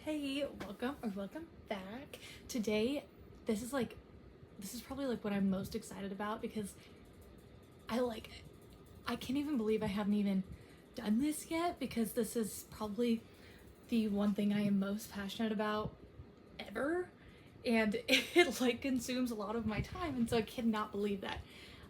Hey, welcome back. Today, this is probably like what I'm most excited about because I can't even believe I haven't even done this yet because this is probably the one thing I am most passionate about ever, and it like consumes a lot of my time, and so I cannot believe that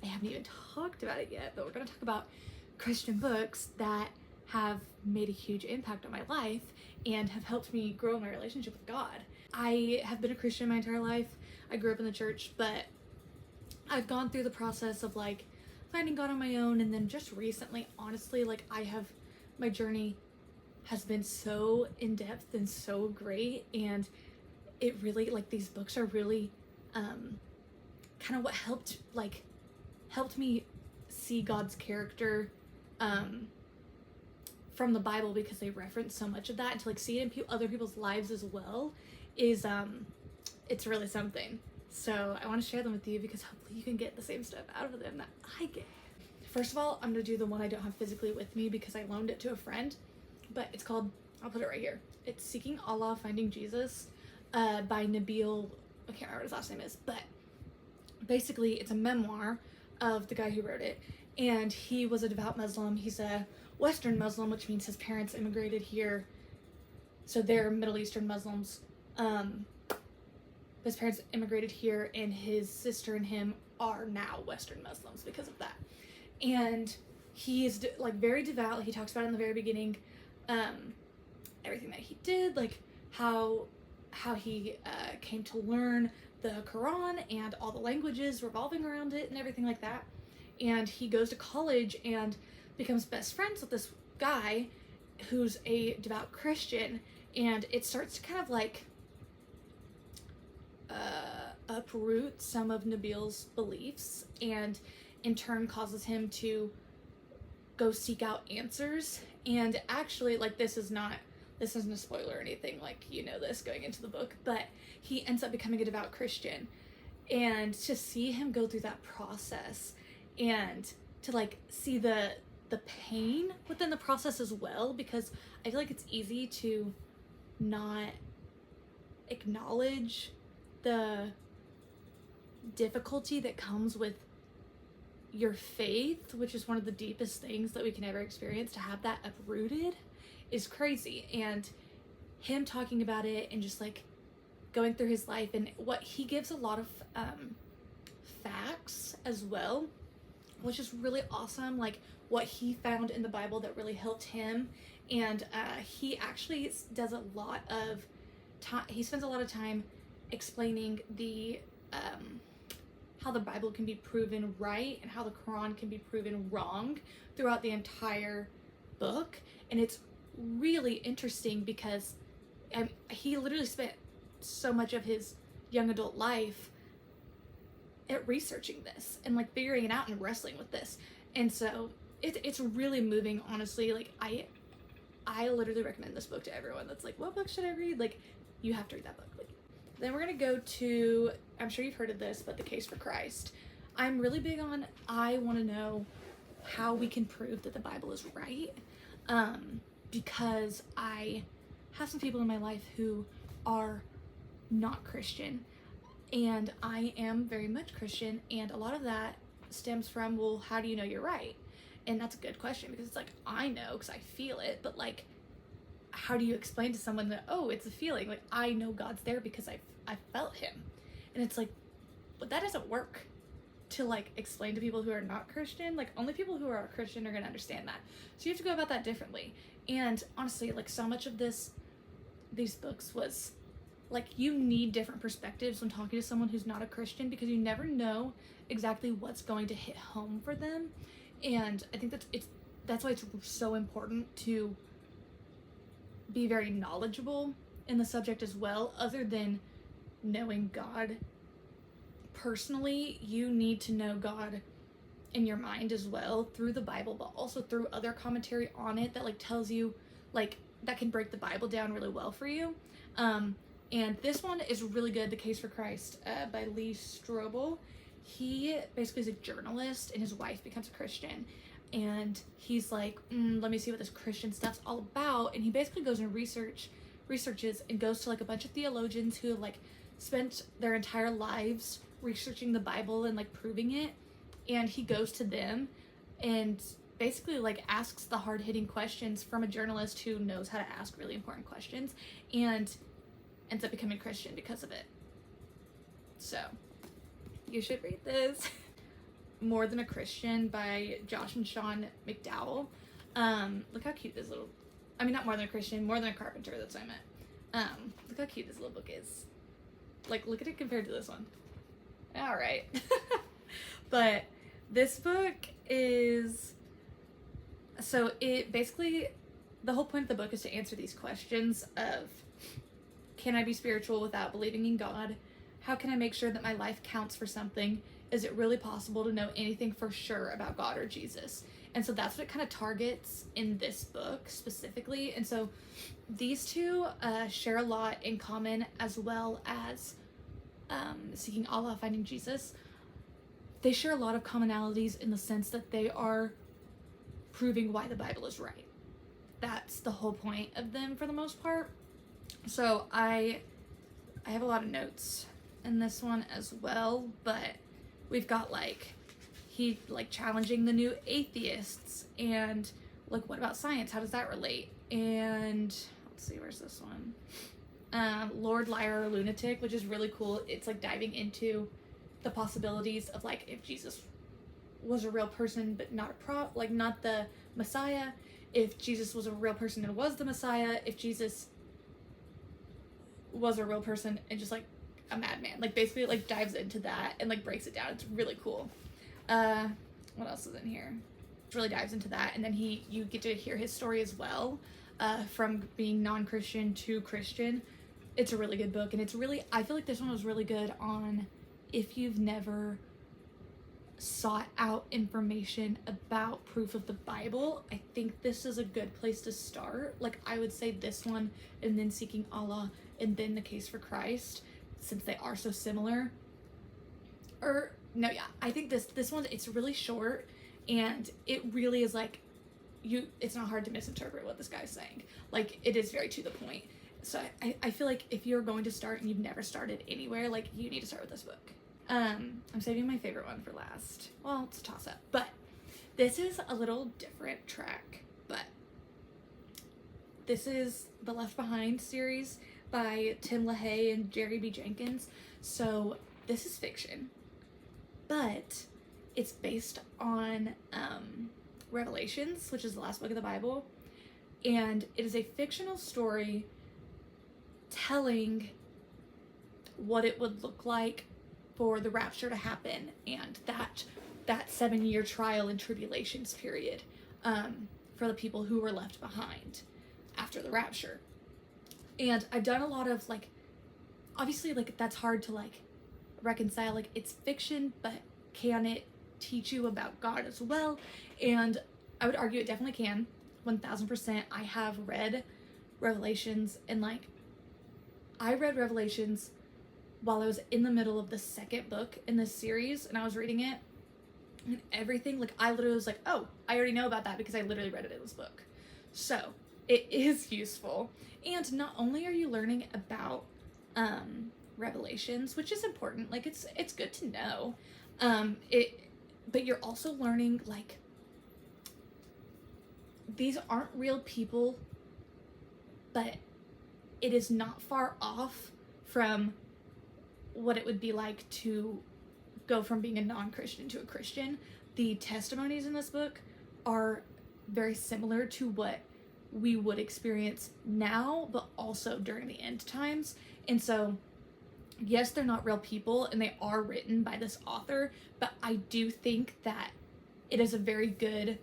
I haven't even talked about it yet. But we're going to talk about Christian books that have made a huge impact on my life and have helped me grow my relationship with God. I have been a Christian my entire life. I grew up in the church, but I've gone through the process of like finding God on my own, and then just recently, honestly, my journey has been so in depth and so great, and it really, like, these books are really kind of what helped me see God's character from the Bible, because they reference so much of that, and to like see it in other people's lives as well is it's really something. So I want to share them with you because hopefully you can get the same stuff out of them that I get. First of all, I'm going to do the one I don't have physically with me because I loaned it to a friend, but it's called, I'll put it right here. It's Seeking Allah, Finding Jesus by Nabil, I can't remember what his last name is, but basically it's a memoir of the guy who wrote it, and he was a devout Muslim. He's a Western Muslim, which means his parents immigrated here, so they're Middle Eastern Muslims. His parents immigrated here, and his sister and him are now Western Muslims because of that. And he is like very devout. He talks about it in the very beginning, everything that he did, like how he came to learn the Quran and all the languages revolving around it and everything like that. And he goes to college and becomes best friends with this guy who's a devout Christian, and it starts to kind of like uproot some of Nabil's beliefs, and in turn causes him to go seek out answers. And actually, like, this isn't a spoiler or anything, like, you know this going into the book, but he ends up becoming a devout Christian. And to see him go through that process, and to like see the pain within the process as well, because I feel like it's easy to not acknowledge the difficulty that comes with your faith, which is one of the deepest things that we can ever experience. To have that uprooted is crazy. And him talking about it and just like going through his life, and what he gives a lot of facts as well, which is really awesome, like what he found in the Bible that really helped him. And he actually does a lot of time, he spends a lot of time explaining the how the Bible can be proven right and how the Quran can be proven wrong throughout the entire book. And it's really interesting because he literally spent so much of his young adult life at researching this and like figuring it out and wrestling with this. And so it's really moving, honestly. Like I literally recommend this book to everyone that's like, what book should I read? Like, you have to read that book. Like, then we're gonna go to, I'm sure you've heard of this, but The Case for Christ. I'm really big on, I want to know how we can prove that the Bible is right, because I have some people in my life who are not Christian, and I am very much Christian, and a lot of that stems from, well, how do you know you're right? And that's a good question, because it's like, I know because I feel it, but like, how do you explain to someone that, oh, it's a feeling? Like, I know God's there because I felt him. And it's like, but that doesn't work to like explain to people who are not Christian. Like, only people who are Christian are going to understand that. So you have to go about that differently. And honestly, like, so much of these books was like, you need different perspectives when talking to someone who's not a Christian, because you never know exactly what's going to hit home for them. And I think that's why it's so important to be very knowledgeable in the subject as well. Other than knowing God personally, you need to know God in your mind as well, through the Bible, but also through other commentary on it that like tells you, like, that can break the Bible down really well for you. And this one is really good, The Case for Christ by Lee Strobel. He basically is a journalist, and his wife becomes a Christian, and he's like, let me see what this Christian stuff's all about. And he basically goes and researches researches and goes to like a bunch of theologians who have like spent their entire lives researching the Bible and like proving it, and he goes to them and basically like asks the hard-hitting questions from a journalist who knows how to ask really important questions, and ends up becoming Christian because of it. So you should read this. More Than a Christian by Josh and Sean McDowell. Look how cute this little, I mean, not More Than a Christian, More Than a Carpenter, that's what I meant. Look how cute this little book is. Like, look at it compared to this one. All right. But this book is, so it basically, the whole point of the book is to answer these questions of, can I be spiritual without believing in God? How can I make sure that my life counts for something? Is it really possible to know anything for sure about God or Jesus? And so that's what it kind of targets in this book specifically. And so these two share a lot in common, as well as Seeking Allah, Finding Jesus. They share a lot of commonalities in the sense that they are proving why the Bible is right. That's the whole point of them for the most part. So I have a lot of notes in this one as well, but we've got like, he like challenging the new atheists, and like, what about science? How does that relate? And let's see, where's this one? Lord, Liar, or Lunatic, which is really cool. It's like diving into the possibilities of like, if Jesus was a real person but not not the Messiah, if Jesus was a real person and was the Messiah, if Jesus was a real person and just like a madman. Like, basically it like dives into that and like breaks it down. It's really cool. What else is in here? It really dives into that, and then you get to hear his story as well, from being non-Christian to Christian. It's a really good book, and it's really, I feel like this one was really good on if you've never sought out information about proof of the Bible. I think this is a good place to start. Like, I would say this one, and then Seeking Allah, and then The Case for Christ, since they are so similar. Or no, yeah, I think this one, it's really short, and it really is like, it's not hard to misinterpret what this guy's saying. Like, it is very to the point. So I feel like if you're going to start and you've never started anywhere, like, you need to start with this book. I'm saving my favorite one for last. Well, it's a toss-up, but this is a little different track. But this is the Left Behind series by Tim LaHaye and Jerry B. Jenkins. So this is fiction, but it's based on Revelations, which is the last book of the Bible, and it is a fictional story telling what it would look like for the rapture to happen, and that 7-year trial and tribulations period for the people who were left behind after the rapture. And I've done a lot of like, obviously like that's hard to like reconcile, like it's fiction, but can it teach you about God as well? And I would argue it definitely can, 1000%. I have read Revelations, and like I read Revelations while I was in the middle of the second book in this series, and I was reading it, and everything, like I literally was like, oh, I already know about that because I literally read it in this book. So it is useful. And not only are you learning about Revelations, which is important, like it's good to know, but you're also learning like these aren't real people, but it is not far off from what it would be like to go from being a non-Christian to a Christian. The testimonies in this book are very similar to what we would experience now, but also during the end times. And so, yes, they're not real people, and they are written by this author, but I do think that it is a very good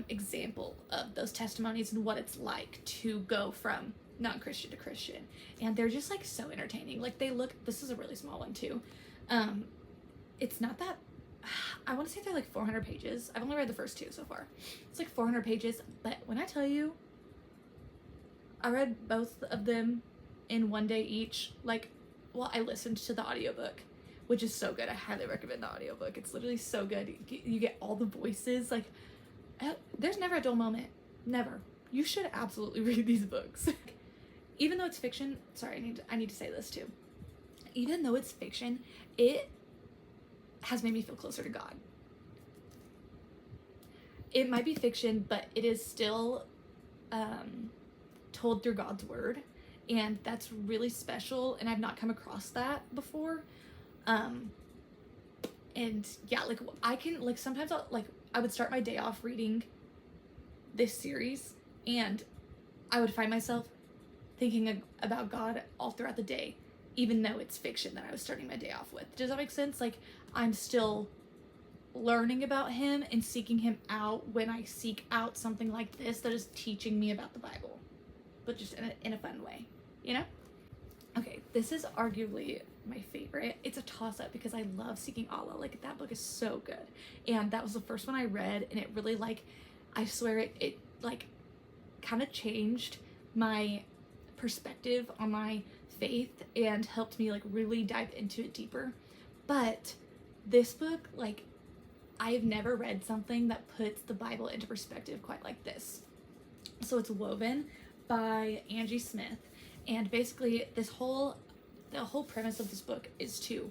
example of those testimonies and what it's like to go from non-Christian to Christian. And they're just like so entertaining. Like this is a really small one too. It's not that, I want to say they're like 400 pages. I've only read the first 2 so far. It's like 400 pages, but when I tell you, I read both of them in one day each. Like, well, I listened to the audiobook, which is so good. I highly recommend the audiobook. It's literally so good. You get all the voices. Like, there's never a dull moment. Never. You should absolutely read these books. even though it's fiction, sorry, I need to say this too. Even though it's fiction, it has made me feel closer to God. It might be fiction, but it is still told through God's word, and that's really special, and I've not come across that before. And yeah, like I can, like, sometimes I would start my day off reading this series, and I would find myself thinking about God all throughout the day, even though it's fiction that I was starting my day off with. Does that make sense? Like, I'm still learning about him and seeking him out when I seek out something like this that is teaching me about the Bible, but just in a fun way, you know? Okay, this is arguably my favorite. It's a toss-up because I love Seeking Allah. Like, that book is so good. And that was the first one I read, and it really, like, I swear it like, kind of changed my perspective on my faith and helped me, like, really dive into it deeper. But this book, like, I've never read something that puts the Bible into perspective quite like this. So it's Woven by Angie Smith. And basically the whole premise of this book is to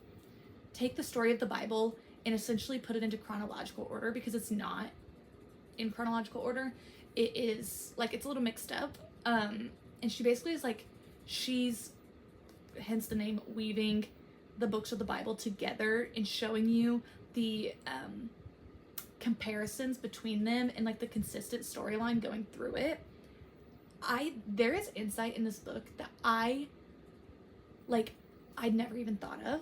take the story of the Bible and essentially put it into chronological order, because it's not in chronological order. It is, like, it's a little mixed up. And she basically is like, she's, hence the name, weaving the books of the Bible together and showing you the comparisons between them and, like, the consistent storyline going through it. There is insight in this book that I'd never even thought of,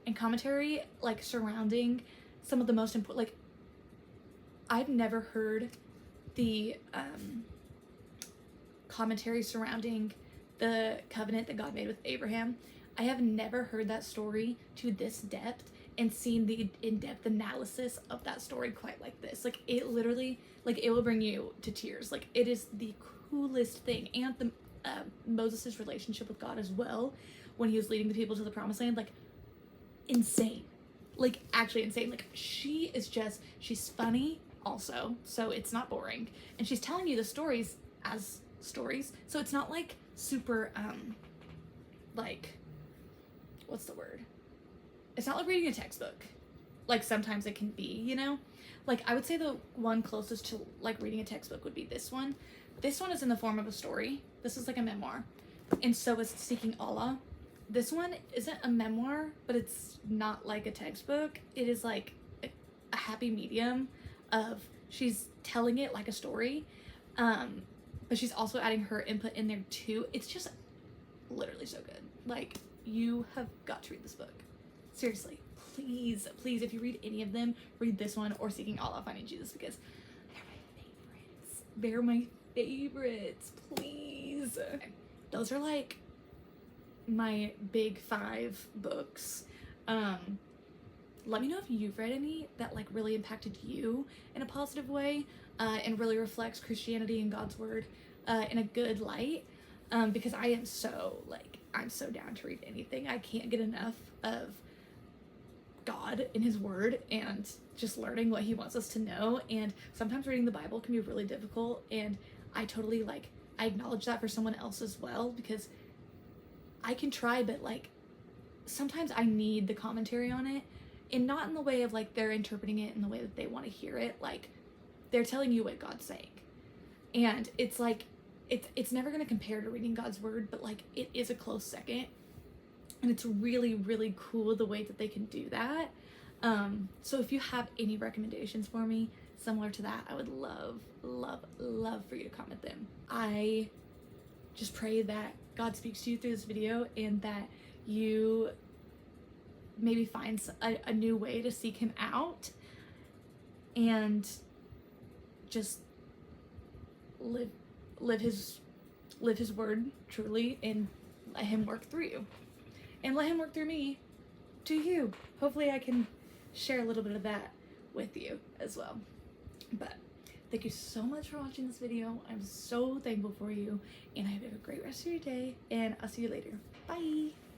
and commentary, like, surrounding some of the most important, like, I've never heard the commentary surrounding the covenant that God made with Abraham. I have never heard that story to this depth and seen the in-depth analysis of that story quite like this. Like, it literally, like, it will bring you to tears. Like, it is the coolest thing. And the Moses' relationship with God as well, when he was leading the people to the promised land, like, insane. Like, actually insane. Like, she's funny also, so it's not boring, and she's telling you the stories as stories, so it's not like super like, what's the word, it's not like reading a textbook like sometimes it can be, you know? Like, I would say the one closest to, like, reading a textbook would be this one. This one is in the form of a story. This is like a memoir, and so is Seeking Allah. This one isn't a memoir, but it's not like a textbook. It is like a happy medium of, she's telling it like a story, but she's also adding her input in there too. It's just literally so good. Like, you have got to read this book. Seriously, please, if you read any of them, read this one or Seeking Allah, Finding Jesus, because they're my favorites, please. Okay. Those are, like, my big 5 books. Let me know if you've read any that, like, really impacted you in a positive way, and really reflects Christianity and God's word in a good light, because I am so, like, I'm so down to read anything. I can't get enough of God in his word and just learning what he wants us to know. And sometimes reading the Bible can be really difficult, and I totally, like, I acknowledge that for someone else as well, because I can try, but, like, sometimes I need the commentary on it, and not in the way of, like, they're interpreting it in the way that they want to hear it. Like, they're telling you what God's saying, and it's like, it's never going to compare to reading God's word, but, like, it is a close second, and it's really, really cool the way that they can do that. So if you have any recommendations for me similar to that, I would love for you to comment them. I just pray that God speaks to you through this video, and that you maybe find a new way to seek him out, and just live his word truly, and let him work through you, and let him work through me to you. Hopefully I can share a little bit of that with you as well. But thank you so much for watching this video. I'm so thankful for you, and I hope you have a great rest of your day, and I'll see you later. Bye.